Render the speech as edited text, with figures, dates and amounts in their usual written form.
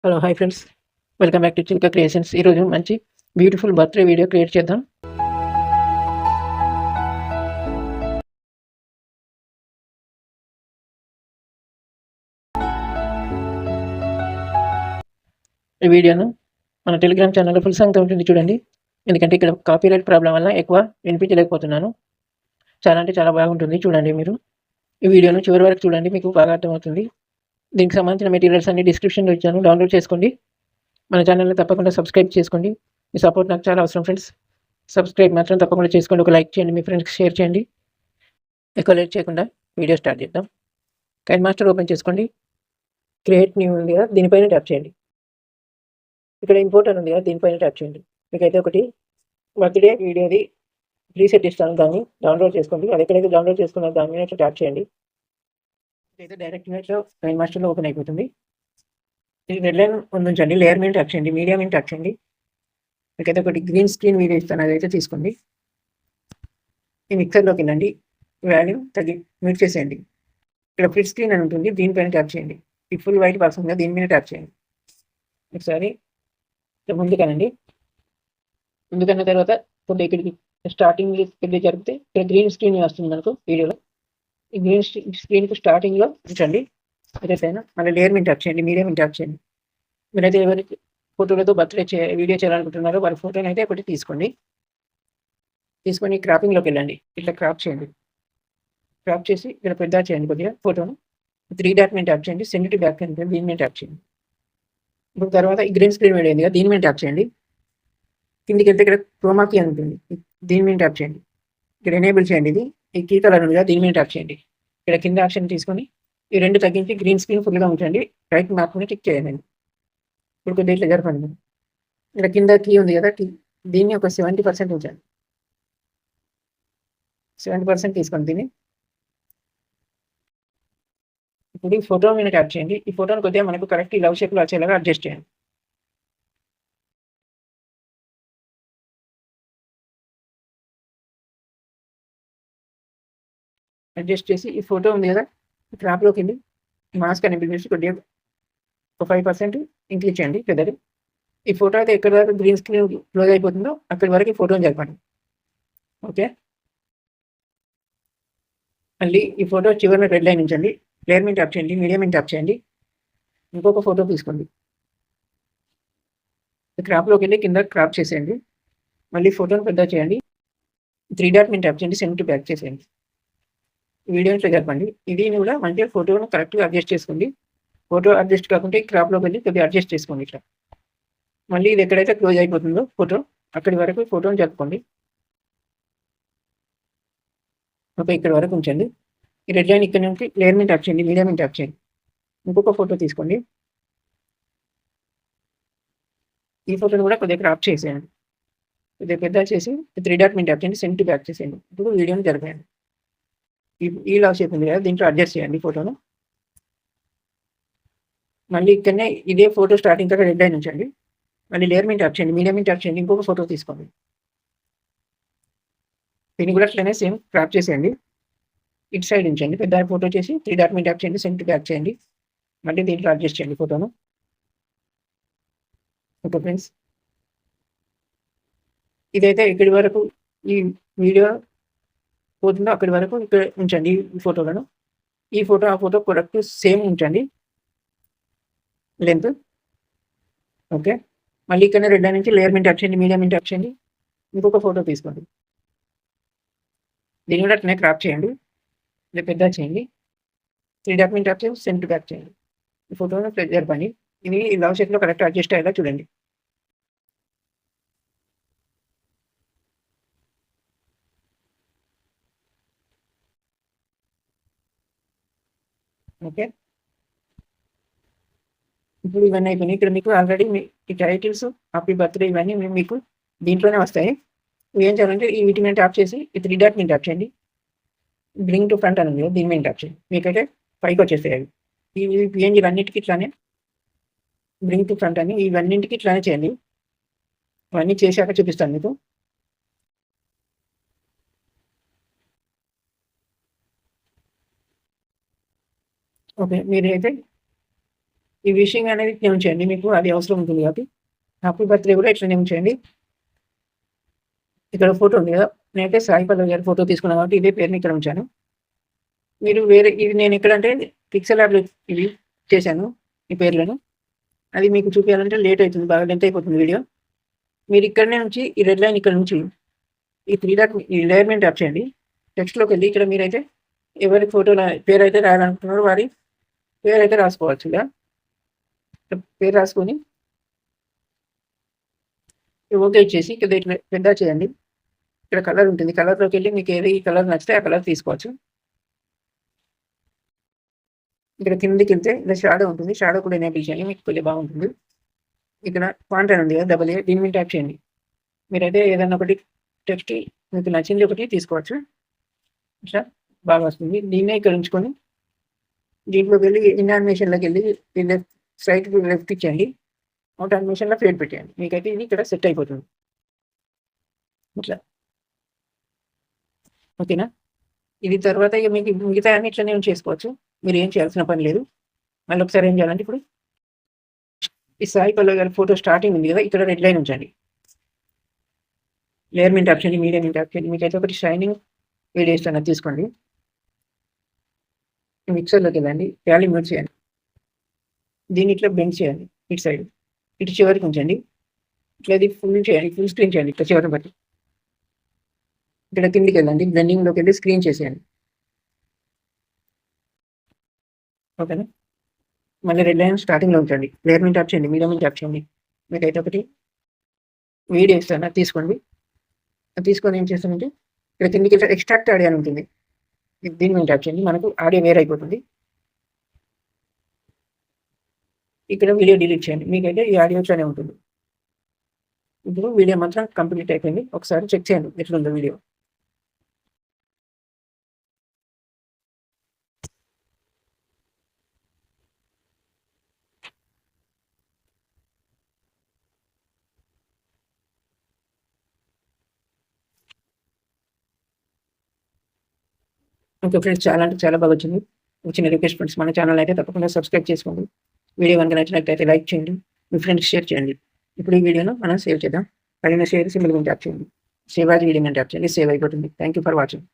Hello hi friends, welcome back to Chilka creations. ఈరోజు మంచి beautiful birthday video create చేద్దాం. ఈ వీడియోను మన టెలిగ్రామ్ ఛానల్లో ఫుల్ సాంగ్తో ఉంటుంది చూడండి. ఎందుకంటే ఇక్కడ కాపీరైట్ ప్రాబ్లం వల్ల ఎక్కువ వినిపించలేకపోతున్నాను. చాలా అంటే చాలా బాగుంటుంది, చూడండి. మీరు ఈ వీడియోను చివరి వరకు చూడండి, మీకు బాగా అర్థమవుతుంది. దీనికి సంబంధించిన మెటీరియల్స్ అన్ని డిస్క్రిప్షన్లో ఇచ్చాను, డౌన్లోడ్ చేసుకోండి. మన ఛానల్ని తప్పకుండా సబ్స్క్రైబ్ చేసుకోండి. మీ సపోర్ట్ నాకు చాలా అవసరం ఫ్రెండ్స్. సబ్స్క్రైబ్ మాత్రం తప్పకుండా చేసుకోండి, ఒక లైక్ చేయండి, మీ ఫ్రెండ్స్కి షేర్ చేయండి. ఎక్కువ లేట్ చేయకుండా వీడియో స్టార్ట్ చేద్దాం. కైన్ మాస్టర్ ఓపెన్ చేసుకోండి. క్రియేట్ న్యూ ఉంది కదా, దీనిపైన ట్యాప్ చేయండి. ఇక్కడ ఇంపోర్ట్ అని ఉంది కదా, దీనిపైన ట్యాప్ చేయండి. మీకైతే ఒకటి బర్త్డే వీడియోది ప్రీసెట్ ఇస్తాను, దాన్ని డౌన్లోడ్ చేసుకోండి. అది ఎక్కడైతే డౌన్లోడ్ చేసుకున్నారో దాని మీద ట్యాప్ చేయండి. ఇదైతే డైరెక్ట్ ఇమేజ్లో కైన్ మాస్టర్లో ఓపెన్ అయిపోతుంది. ఇది రెడ్ లైన్ ఉంచండి, లేయర్ మీద ట్యాప్ చేయండి, మీడియా మీద ట్యాప్ చేయండి. మీకైతే ఒకటి గ్రీన్ స్క్రీన్ వీడియో ఇస్తాను, అదైతే తీసుకోండి. ఈ మిక్సర్లోకి వెళ్ళండి, వాల్యూ తగ్గి మ్యూట్ చేసేయండి. ఇక్కడ ఫిల్ స్క్రీన్ అని ఉంటుంది, దీనిపైన ట్యాప్ చేయండి. ఈ ఫుల్ వైట్ బాక్స్ ఉంది, దీని మీద ట్యాప్ చేయండి. ఒకసారి ముందుకనండి. ముందుకన్న తర్వాత కొద్దిగా ఇక్కడికి స్టార్టింగ్ పెద్ద జరిపితే ఇక్కడ గ్రీన్ స్క్రీన్ వస్తుంది మనకు వీడియోలో. ఈ గ్రీన్ స్క్రీన్కి స్టార్టింగ్లో ఉంచండి. ఏదైనా మళ్ళీ లేయర్ మీద ట్యాప్ చేయండి, మీడియా మీద ట్యాప్ చేయండి. మీరైతే ఎవరికి ఫోటోలతో బర్త్డే వీడియో చేయాలనుకుంటున్నారో వారి ఫోటోని అయితే ఒకటి తీసుకోండి. తీసుకొని క్రాపింగ్లోకి వెళ్ళండి, ఇట్లా క్రాప్ చేయండి. క్రాప్ చేసి ఇక్కడ పెద్ద చేయండి కొద్దిగా ఫోటోను. 3 డాట్ మీద ట్యాప్ చేయండి, సెండ్ టు బ్యాక్ అని దీని మీద ట్యాప్ చేయండి. ఇప్పుడు తర్వాత ఈ గ్రీన్ స్క్రీన్ వీడియో ఉంది కదా, దీని మీద ట్యాప్ చేయండి. కిందికి వెళ్తే ఇక్కడ క్రోమాకి అని ఉంటుంది, దీని మీద ట్యాప్ చేయండి. ఇక్కడ ఎనేబుల్ చేయండి. ఇది ఈ కీ కలర్ ఉంది కదా, దీని మీద ట్యాప్ చేయండి. ఇక్కడ కింద ఆప్షన్ తీసుకొని ఈ రెండు తగ్గించి గ్రీన్ స్క్రీన్ ఫుల్గా ఉంచండి. రైట్ మార్క్ మీద టిక్ చేయండి. ఇప్పుడు కొద్దిగా ఇట్లా జరపండి. ఇక్కడ కింద కీ ఉంది కదా, దీన్ని ఒక 70% ఉంచండి. 70% తీసుకోండి దీన్ని. ఇప్పుడు ఈ ఫోటో మీద ట్యాప్ చేయండి. ఈ ఫోటోని కొద్దిగా మనకు కరెక్ట్ ఈ లవ్ షేప్లో వచ్చేలాగా అడ్జస్ట్ చేయండి. అడ్జస్ట్ చేసి ఈ ఫోటో ఉంది కదా, క్రాప్లోకి వెళ్ళి మాస్క్ అని పిలిచి కొద్దిగా ఒక 5% ఇంక్రీజ్ చేయండి పెద్దది. ఈ ఫోటో అయితే ఎక్కడి వరకు గ్రీన్ స్క్రీన్ క్లోజ్ అయిపోతుందో అక్కడి వరకు ఈ ఫోటోని జరపండి. ఓకే, మళ్ళీ ఈ ఫోటో చివరిలో రెడ్ లైన్ ఉంచండి. లేయర్ మీద ట్యాప్ చేయండి, మీడియం మీద ట్యాప్ చేయండి. ఇంకొక ఫోటో తీసుకోండి. క్రాప్లోకి వెళ్ళి కింద క్రాప్ చేసేయండి. మళ్ళీ ఫోటోని పెద్ద చేయండి. 3 డాట్ మీద ట్యాప్ చేయండి, సెండ్ టు బ్యాక్ చేసేయండి. వీడియో ఇట్లా జరపండి. ఇది కూడా మంచిగా ఫోటోను కరెక్ట్గా అడ్జస్ట్ చేసుకోండి. ఫోటో అడ్జస్ట్ కాకుంటే క్రాప్లోకి వెళ్ళి కొద్దిగా అడ్జస్ట్ చేసుకోండి ఇట్లా. మళ్ళీ ఇది ఎక్కడైతే క్లోజ్ అయిపోతుందో ఫోటో అక్కడి వరకు ఫోటోని జరుపుకోండి. ఓకే, ఇక్కడ వరకు ఉంచండి. ఈ రెడ్ లైన్ ఇక్కడ నుంచి లేయర్ మీద ట్యాప్ చేయండి, మీడియా మీద ట్యాప్ చేయండి. ఇంకొక ఫోటో తీసుకోండి. ఈ ఫోటోని కూడా కొద్దిగా క్రాప్ చేసేయండి. కొద్దిగా పెద్ద చేసి 3 డాట్ మీద ట్యాప్ చేయండి, సెండ్ టు బ్యాక్ చేసేయండి. ఇప్పుడు వీడియోని జరపండి. ఈ లవ్ షేప్ ఉంది కదా, దీంట్లో అడ్జస్ట్ చేయండి ఫోటోను. మళ్ళీ ఇక్కడనే ఇదే ఫోటో స్టార్టింగ్ దగ్గర రెడ్ లైన్ ఉంచండి. మళ్ళీ లేయర్ మీద ట్యాప్ చేయండి, మీడియం మీద ట్యాప్ చేయండి. ఇంకొక ఫోటో తీసుకోండి. దీన్ని కూడా అట్లనే సేమ్ క్రాప్ చేసేయండి. ఇటు సైడ్ ఉంచండి. పెద్ద ఫోటో చేసి 3 డాట్ మీద ట్యాప్ చేయండి, సెండ్ టు బ్యాక్ చేయండి. మళ్ళీ దీంట్లో అడ్జస్ట్ చేయండి ఫోటోను. ఓకే ఫ్రెండ్స్, ఇదైతే ఇక్కడి వరకు ఈ వీడియో పోతుందో అక్కడి వరకు ఇక్కడ ఉంచండి ఈ ఫోటోలను. ఈ ఫోటో ఆ ఫోటో ప్రొడక్ట్ సేమ్ ఉంచండి లెంత్. ఓకే, మళ్ళీ ఇక్కడ రెడ్ నుంచి లేయర్ మీద ట్యాప్ చేయండి, మీడియం మీద ట్యాప్ చేయండి. ఇంకొక ఫోటో తీసుకోండి. దీన్ని కూడా అట్లనే క్రాప్ చేయండి, ఇది పెద్ద చేయండి. 3 డాట్ మీద ట్యాప్ చేయండి, సెండ్ టు బ్యాక్ చేయండి. ఈ ఫోటోను జరపండి. ఇది లవ్ షేప్లో కరెక్ట్ అడ్జస్ట్ అయ్యేలా చూడండి. ఓకే, ఇప్పుడు ఇవన్నీ అయిపోయినాయి. ఇక్కడ మీకు ఆల్రెడీ ఈ టైటిల్స్, హ్యాపీ బర్త్డే ఇవన్నీ మీకు దీంట్లోనే వస్తాయి. ఏం చేయాలంటే ఈ వీటి మీద ట్యాప్ చేసి ఈ 3 డాట్ మీద ట్యాప్ చేయండి. బ్రింగ్ టు ఫ్రంట్ అని ఉంది, దీని మీద ట్యాప్ చేయండి. మీకైతే పైకి వచ్చేస్తాయి అవి. ఈ పిఎన్జీలు అన్నిటికీ ఇట్లానే బ్రింగ్ టు ఫ్రంట్ అని ఇవన్నింటికి ఇట్లానే చేయండి. అవన్నీ చేశాక చూపిస్తాను మీకు. ఓకే, మీరు అయితే ఈ విషింగ్ అనేది ఇట్లనే ఉంచేయండి, మీకు అది అవసరం ఉంటుంది కాబట్టి. హ్యాపీ బర్త్‌డే కూడా ఇట్లనే ఉంచేయండి. ఇక్కడ ఫోటో ఉంది కదా! నేనైతే సాయి పల్లవి గారి ఫోటో తీసుకున్నాను కాబట్టి ఇదే పేరుని ఇక్కడ ఉంచాను. మీరు వేరే ఇది నేను ఎక్కడంటే పిక్సెల్ ల్యాబ్‌లో ఇవి చేశాను ఈ పేర్లను. అది మీకు చూపియాలంటే లేట్ అయితుంది. బాగా లెంత్ అయిపోతుంది వీడియో. మీరు ఇక్కడనే ఉంచి ఈ రెడ్ లైన్ ఇక్కడ నుంచి ఈ 3 డాట్ ఈ లేయర్ మీద ట్యాప్ చేయండి. టెక్స్ట్‌లోకెళ్ళి ఇక్కడ మీరైతే ఎవరి ఫోటోల పేరైతే రాయాలనుకుంటున్నారో వారి పేరైతే రాసుకోవచ్చు ఇలా. పేరు రాసుకొని ఓకే ఇచ్చేసి ఇక్కడ ఇట్లా పెద్దగా చేయండి. ఇక్కడ కలర్ ఉంటుంది. కలర్‌లోకెళ్ళి మీకు ఏది కలర్ నచ్చితే ఆ కలర్ తీసుకోవచ్చు. ఇక్కడ కిందకెళ్తే ఇలా షాడో ఉంటుంది. షాడో కూడా ఎనేబుల్ చేయండి. మీకు కొద్దిగా బాగుంటుంది. ఇక్కడ ఫాంట్ అని ఉంది కదా! డబుల్ ఏ దీని మీద ట్యాప్ చేయండి. మీరైతే ఏదైనా ఒకటి టెక్స్ట్ మీకు నచ్చింది ఒకటి తీసుకోవచ్చు. ఇట్లా బాగా వస్తుంది. దీన్నే ఇక్కడ ఉంచుకొని దీంట్లోకి వెళ్ళి ఇన్ యానిమేషన్‌లోకి వెళ్ళి లెఫ్ట్ స్ట్రెయిట్ లెఫ్ట్ ఇచ్చేయండి. అవుట్ యానిమేషన్‌లో ఫేడ్ పెట్టేయండి. మీకైతే ఇది ఇక్కడ సెట్ అయిపోతుంది. ఇట్లా. ఓకేనా? ఇది తర్వాత ఇక మీకు మిగతాయన్నీ ఇట్లనే చేసుకోవచ్చు. మీరు ఏం చేయాల్సిన పని లేదు. మళ్ళీ ఒకసారి ఏం చేయాలంటే ఇప్పుడు ఈ సాయి పల్లవి గారి ఫోటో స్టార్టింగ్ ఉంది కదా! ఇక్కడ రెడ్ లైన్ ఉంచండి. లేయర్ మీద ట్యాప్ చేయండి. మీడియా మీద ట్యాప్ చేయండి. మీకైతే ఒకటి షైనింగ్ వీడియో ఇస్తాను అది తీసుకోండి. మిక్సర్‌లోకి వెళ్ళండి. ట్యాలీ మ్యూట్ చేయండి. దీన్ని ఇట్లా బెండ్ చేయండి ఇటు సైడ్. ఇటు చివరికి ఉంచండి. ఇట్లా ఇది ఫుల్ చేయండి. ఫుల్ స్క్రీన్ చేయండి ఇట్లా చివరిని బట్టి. ఇక్కడ కిందికి వెళ్ళండి. బ్లెండింగ్‌లోకి వెళ్ళి స్క్రీన్ చేసేయండి. ఓకేనా? మళ్ళీ రెడ్ లైన్ స్టార్టింగ్‌లో ఉంచండి. లేయర్ మీద ట్యాప్ చేయండి. మీడియా మీద ట్యాప్ చేయండి. మీకైతే ఒకటి వీడియో ఇస్తాను అది తీసుకోండి. అది తీసుకొని ఏం చేస్తామంటే ఇక్కడ కిందికి ఎక్స్ట్రాక్ట్ ఆడియో అని ఉంటుంది. దీని మీద ట్యాప్ చేయండి. మనకు ఆడియో వేరే అయిపోతుంది. ఇక్కడ వీడియో డిలీట్ చేయండి. మీకైతే ఈ ఆడియో ఇట్లానే ఉంటుంది. ఇప్పుడు వీడియో మాత్రం కంప్లీట్ అయిపోయింది. ఒకసారి చెక్ చేయండి ఎట్లుందో వీడియో. ఓకే ఫ్రెండ్స్, చాలా అంటే చాలా బాగా వచ్చింది. చిన్న రిక్వెస్ట్ ఫ్రెండ్స్, మన ఛానల్ అయితే తప్పకుండా సబ్స్క్రైబ్ చేసుకోండి. వీడియో కనుక నచ్చినట్లయితే లైక్ చేయండి. మీ ఫ్రెండ్స్‌కి షేర్ చేయండి. ఇప్పుడు ఈ వీడియోను మనం సేవ్ చేద్దాం. పైన షేర్ సింబల్ మీద ట్యాప్ చేయండి. సేవ్ యాజ్ వీడియో మీద ట్యాప్ చేయండి. సేవ్ అయిపోతుంది. Thank you for watching.